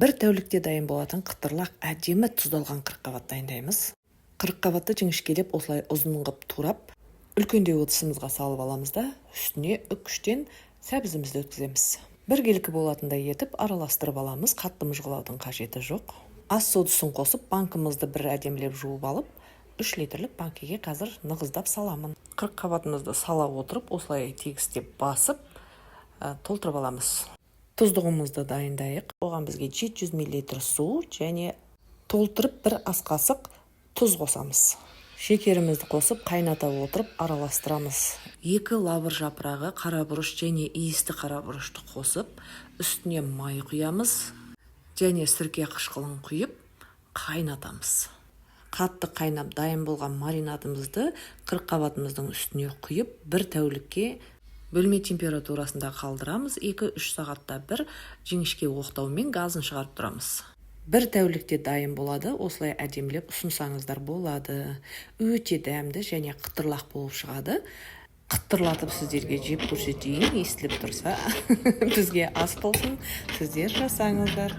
Бір тәулікте дайын болатын қытырлақ әдемі тұздалған қырыққабат дайындаймыз. Қырыққабатты жіңішкелеп осылай ұзын қылып турап, үлкендеу ыдысымызға салып аламыз да, үстіне үккіштен сәбізімізді өткіземіз. Біркелкі болатындай етіп араластырып аламыз, қатты мұжғылаудың қажеті жоқ. Ас содасын қосып, банкымызды бір әдемілеп жуып алып, 3 литрлік банкеге қазір нығыздап саламын. Қырыққабатымызды сала отырып, осылай тегістеп басып, толтырып аламыз. Тұздығымызды дайындайық. Оған бізге 700 мл су және толтырып бір ас қасық тұз қосамыз. Шекерімізді қосып, қайната отырып араластырамыз. 2 лавр жапырағы, қарабұрыш және иісті қарабұрышты қосып, үстіне май құямыз және сірке қышқылын құйып, қайнатамыз. Қатты қайнап дайын болған маринадымызды қырыққабатымыздың үстіне құйып, бір тәулікке бөлме температурасында қалдырамыз. 2-3 сағатта бір жіңішке оқтаумен газын шығарып тұрамыз. Бір тәулікте дайын болады, осылай әдемілеп ұсынсаңыздар болады. Өте дәмді және қытырлақ болып шығады. Қытырлатып сіздерге жеп көрсетейін, естіліп тұрса, бізге ас болсын, сіздер жасаңыздар.